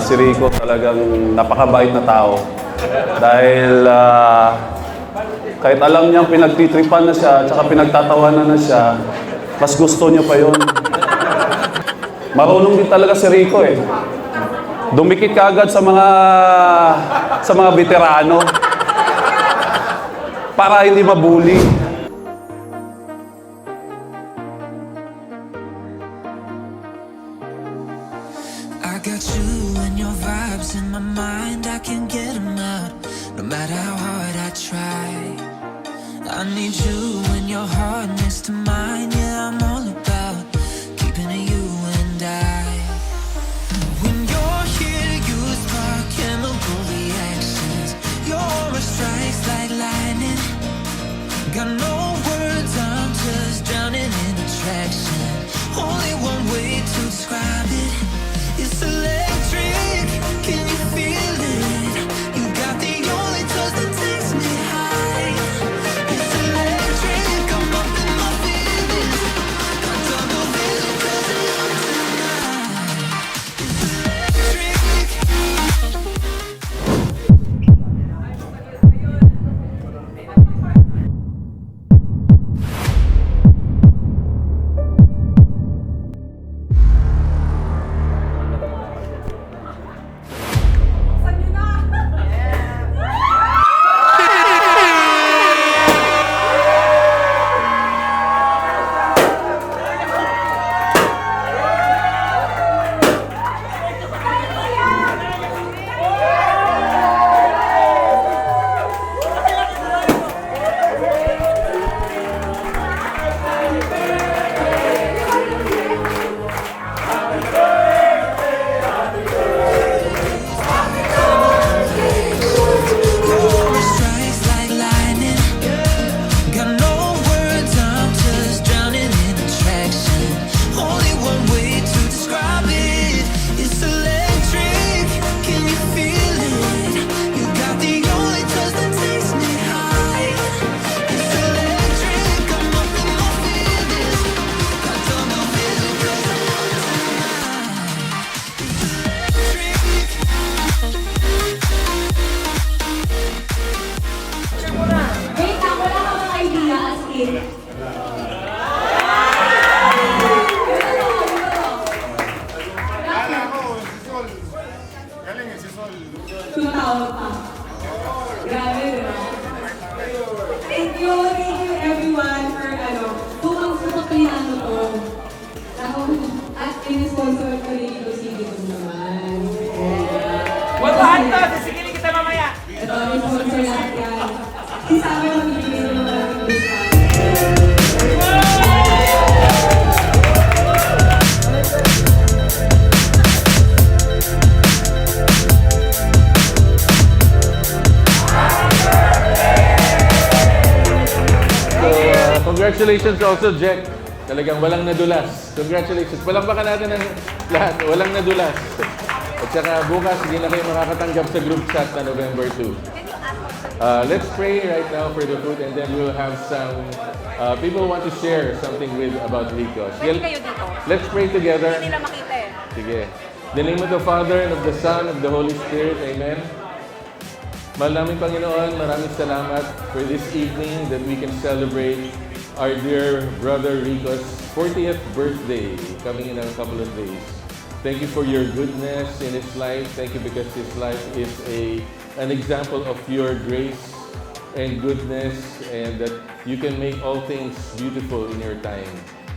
Si Rico talagang napakabait na tao. Dahil kahit alam niyang pinagtitripan na siya, tsaka pinagtatawanan na siya, mas gusto niya pa yun. Marunong din talaga si Rico eh. Dumikit ka agad sa mga veterano para hindi mabuli. I got you and your vibes in my mind, I can't get them out, no matter how hard I try. I need you and your heart next to mine, yeah, I'm all about keeping it you and I. When you're here, you spark chemical reactions, your aura strikes like lightning. Got no words, I'm just drowning in attraction, only one way to describe it. It's electric, can you feel it? You got the only touch that takes me high. It's electric, I'm up in my feelings. Got double vision 'cause of you tonight. It's electric. Tumatawa pa. Grabe, diba? Thank you everyone for pumagpapaklihan to. At in-sponsor ko rin ito si Gito naman. Wabahan to! Sisigilin kita mamaya! Ito, in-sponsor lahat yan. Isama yung bibigay ng mga discount. Congratulations also, Jack. Talagang walang nadulas. Congratulations. Palakpakan natin ang lahat. Walang nadulas. At saka bukas, hindi na kayo makakatanggap sa group chat na November 2. Let's pray right now for the food and then we'll have some people want to share something about Rico. Let's pray together. Hindi nila makita eh. Sige. In the name of the Father and of the Son and of the Holy Spirit. Amen. Mahal namin Panginoon, maraming salamat for this evening that we can celebrate our dear brother Rico's 40th birthday coming in a couple of days. Thank you for your goodness in his life. Thank you because his life is an example of your grace and goodness and that you can make all things beautiful in your time.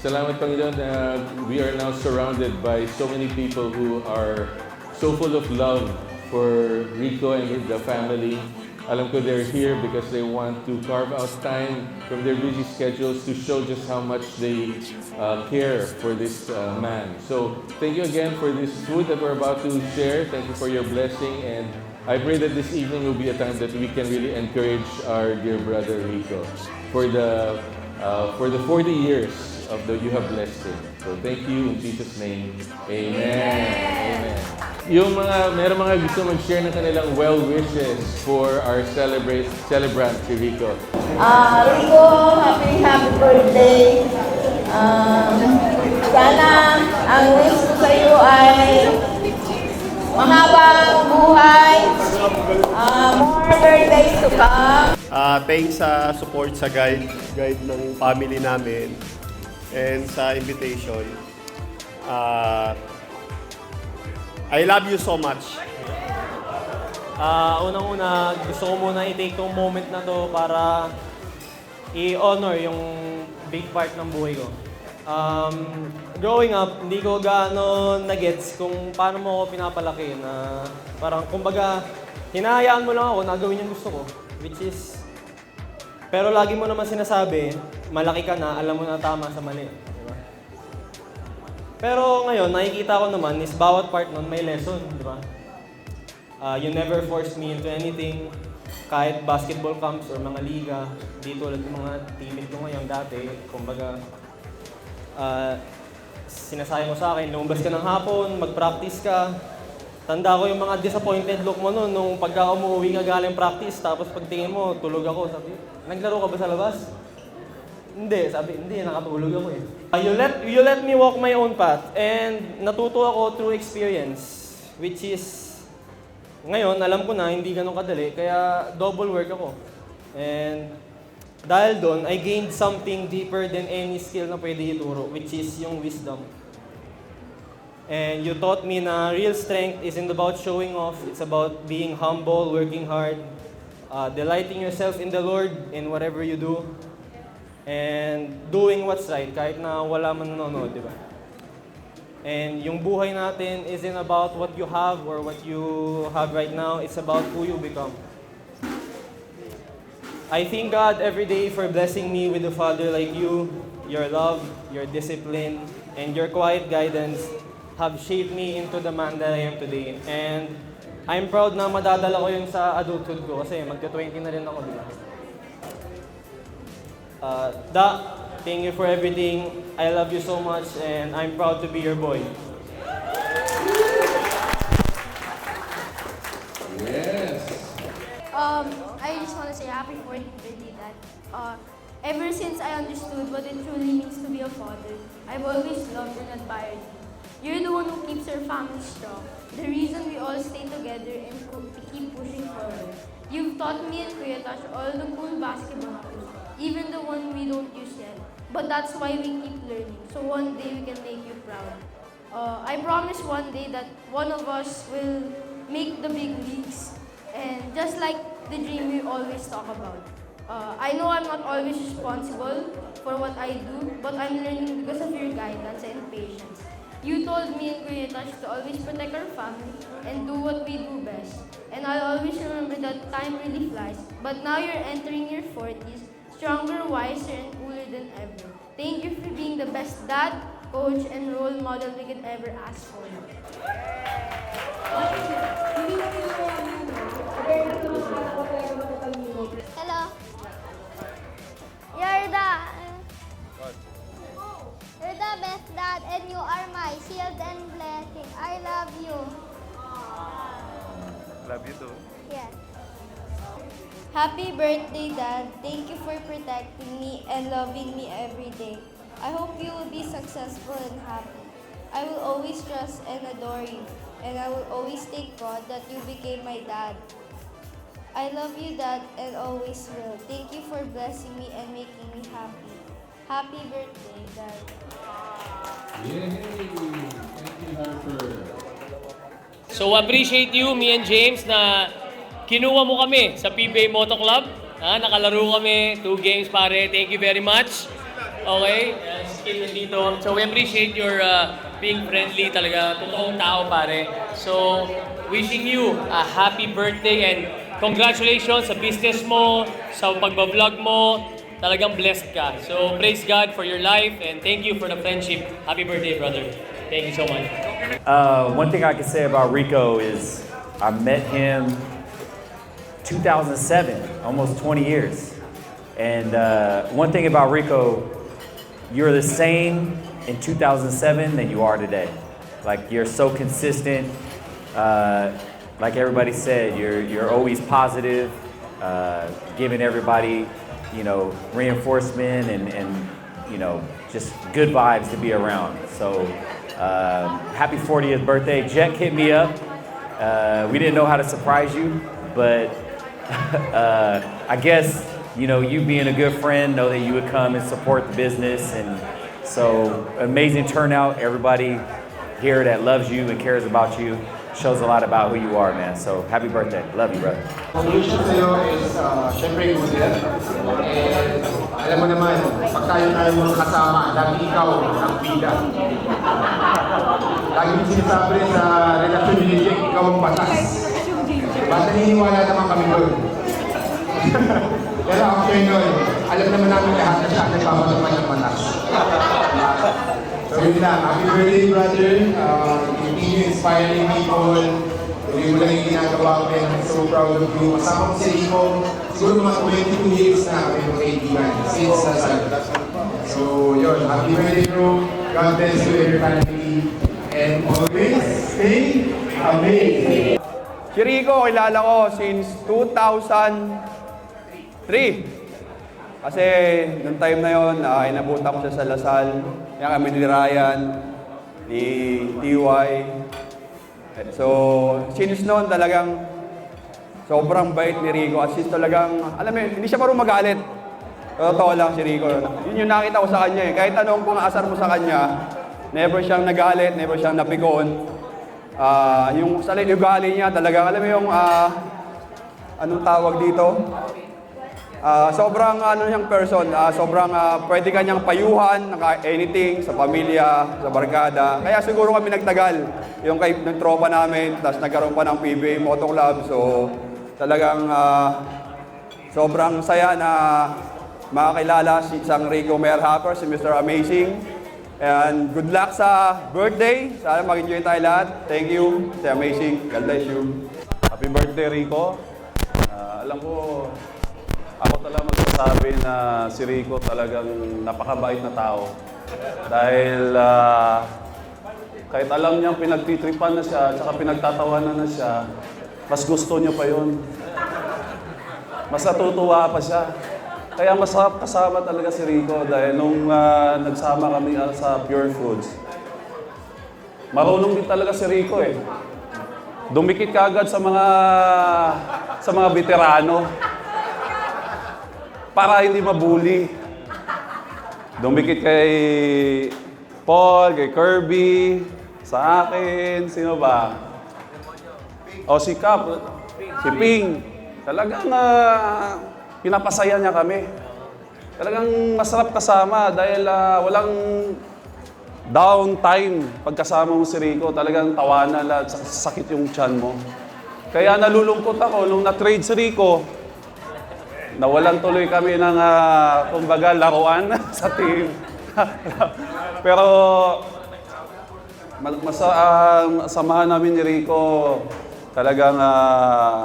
Salamat Panginoon na we are now surrounded by so many people who are so full of love for Rico and the family. Alam ko they're here because they want to carve out time from their busy schedules to show just how much they care for this man. So thank you again for this food that we're about to share. Thank you for your blessing, and I pray that this evening will be a time that we can really encourage our dear brother Rico for the 40 years of the you have blessed him. So thank you in Jesus' name. Amen. Amen. Yung meron mga gusto mag-share ng kanilang well wishes for our celebrant si Rico. Rico, happy birthday. Sana ang wish ko sa iyo ay mahabang buhay, more birthdays to come. Thanks sa support sa guide ng family namin and sa invitation. I love you so much. Unang-una, gusto ko muna i-take tong moment na to para i-honor yung big part ng buhay ko. Growing up, hindi ko gaano na-gets kung paano mo ako pinapalaki na parang, kumbaga, hinahayaan mo lang ako na gawin yung gusto ko, which is, pero lagi mo naman sinasabi, malaki ka na, alam mo na tama sa mali. Diba? Pero ngayon, nakikita ko naman is bawat part nun may lesson, di ba? You never forced me into anything, kahit basketball camps or mga liga, di tulad ng mga teammate ko ngayon dati, kumbaga, sinasabi mo sa akin, lumabas ka ng hapon, mag-practice ka. Tanda ko yung mga disappointed look mo noon, nung pagka umuwi ka galing practice, tapos pagtingin mo, tulog ako. Sabi, naglaro ka ba sa labas? Hindi, sabi, hindi, nakatulog ako eh. You let me walk my own path, and natuto ako through experience, which is, ngayon, alam ko na, hindi ganun kadali, kaya double work ako. And dahil doon, I gained something deeper than any skill na pwede ituro, which is yung wisdom. And you taught me na real strength isn't about showing off, it's about being humble, working hard, delighting yourself in the Lord in whatever you do, and doing what's right kahit na wala man nanonood, di ba? And yung buhay natin isn't about what you have or what you have right now, it's about who you become. I thank God every day for blessing me with a father like you. Your love, your discipline, and your quiet guidance have shaped me into the man that I am today. And I'm proud na madadala ko yun sa adulthood ko kasi magta-20 na rin ako, di ba? Thank you for everything. I love you so much and I'm proud to be your boy. Yes! I just want to say happy 40th birthday, Dad. Ever since I understood what it truly means to be a father, I've always loved and admired you. You're the one who keeps our family strong, the reason we all stay together and keep pushing forward. You've taught me and Kuya Tash all the cool basketball moves, even the one we don't use yet. But that's why we keep learning, so one day we can make you proud. I promise one day that one of us will make the big leagues, and just like the dream we always talk about. I know I'm not always responsible for what I do, but I'm learning because of your guidance and patience. You told me and Kuya Tash to always protect our family and do what we do best. And I'll always remember that time really flies. But now you're entering your 40s, stronger, wiser, and cooler than ever. Thank you for being the best dad, coach, and role model we could ever ask for. Hello. You're the best dad, and you are my shield and blessing. I love you. Love you too. Yes. Happy birthday, Dad. Thank you for protecting me and loving me every day. I hope you will be successful and happy. I will always trust and adore you, and I will always thank God that you became my dad. I love you, Dad, and always will. Thank you for blessing me and making me happy. Happy birthday, Dad. Yay! Thank you, Harper. So appreciate you, me and James, na kinuha mo kami sa PBA Moto Club. Nakalaro kami, 2 games pare. Thank you very much. Okay? Yes. Kim nandito. So we appreciate your being friendly talaga. Totoong tao pare. So wishing you a happy birthday and congratulations sa business mo, sa pagbablog mo. Talagang blessed ka. So praise God for your life and thank you for the friendship. Happy birthday, brother. Thank you so much. One thing I can say about Rico is I met him 2007, almost 20 years. And one thing about Rico, you're the same in 2007 than you are today. Like you're so consistent. Like everybody said, you're always positive, giving everybody, reinforcement and just good vibes to be around. So happy 40th birthday. Jack hit me up. We didn't know how to surprise you, but I guess, you being a good friend, know that you would come and support the business. And so amazing turnout. Everybody here that loves you and cares about you shows a lot about who you are, man. So happy birthday. Love you, brother. Congratulations sa'yo is, syempre, good health. And alam mo naman, pag tayo mo kasama, lagi ikaw ang bida. Lagi mo sinasabi rin sa relasyon ni Jack, ikaw ang batas. Basta naniniwala naman kami doon. Pero after nun, alam naman namin lahat na siya nagpapatupad ng batas. So yun lang, happy birthday, brother. Continue inspiring people. Tuloy mo lang yung ginagawa ko rin. I'm so proud of you. Kasama ko si Rico. Siguro mga 22 years na kami magkaibigan. Since Lasal. So yun, happy birthday, bro. God bless you and your family. And always stay amazing. Si Rico, kilala ko since 2003. Kasi noong time na yun, inabutan ko siya sa Lasal. Kaya kami ni Ryan, ni TY. So, since noon talagang sobrang bait ni Rico. At since talagang, alam mo, hindi siya marunong magalit. Totoo lang si Rico. Yun yung nakita ko sa kanya eh. Kahit anong pang-asar mo sa kanya, never siyang nagalit, never siyang napikon. Yung sa ugali niya talagang, alam mo yung, anong tawag dito? Sobrang niyang person, sobrang pwede kanyang payuhan ng anything sa pamilya, sa barkada. Kaya siguro kami nagtagal yung ng tropa namin, tapos nagkaroon pa ng PBA Moto Club. So talagang sobrang saya na makakilala si isang Rico Merhaper, si Mr. Amazing. And good luck sa birthday. Sana mag-enjoy tayo lahat. Thank you, si Amazing. God bless you. Happy birthday, Rico. Alam ko, ako talaga magsasabi na si Rico talagang napakabait na tao. Dahil kahit alam niyang pinagtitripan na siya, tsaka pinagtatawanan na siya, mas gusto niya pa yun. Mas natutuwa pa siya. Kaya masarap kasama talaga si Rico dahil nung nagsama kami sa Pure Foods, marunong din talaga si Rico eh. Dumikit ka agad sa mga veterano para hindi mabuli. Dumikit kay Paul, kay Kirby, sa akin, sino ba? O si Cap, si Ping. Talagang pinapasaya niya kami. Talagang masarap kasama dahil walang downtime pagkasama mo si Rico. Talagang tawanan lahat, sakit yung tiyan mo. Kaya nalulungkot ako nung na-trade si Rico. Nawalan tuloy kami ng, kumbaga, laruan sa team. Pero, samahan namin ni Rico, talagang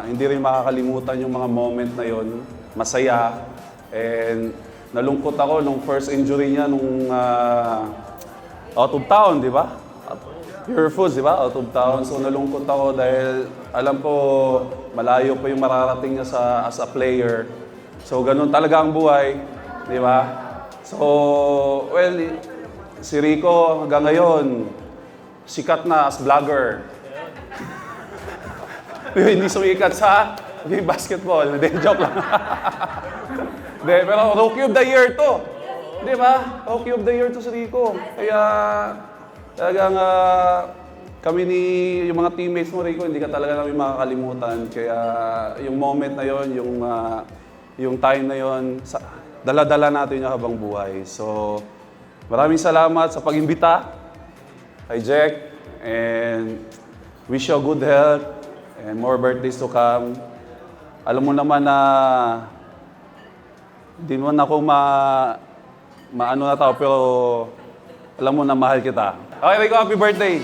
hindi rin makakalimutan yung mga moment na yon. Masaya. And nalungkot ako nung first injury niya nung out of town, di ba? Pure Foods, di ba? Out of town. So nalungkot ako dahil alam ko malayo pa yung mararating niya as a player. So ganun talaga ang buhay, di ba? So, well, si Rico hanggang ngayon, sikat na as vlogger. Hindi sumikat sa basketball. Hindi, joke lang. Hindi, pero Rookie of the Year to. Di ba? Rookie of the Year to si Rico. Kaya talagang kami yung mga teammates mo, Rico, hindi ka talaga namin makakalimutan. Kaya yung moment na yon, yung time na yon, dala-dala natin yung habang buhay. So, Maraming salamat sa pag-imbita kay Jack, and wish you good health and more birthdays to come. Alam mo naman na hindi naman ako maano na tao, pero alam mo na mahal kita. Okay, Rico, happy birthday!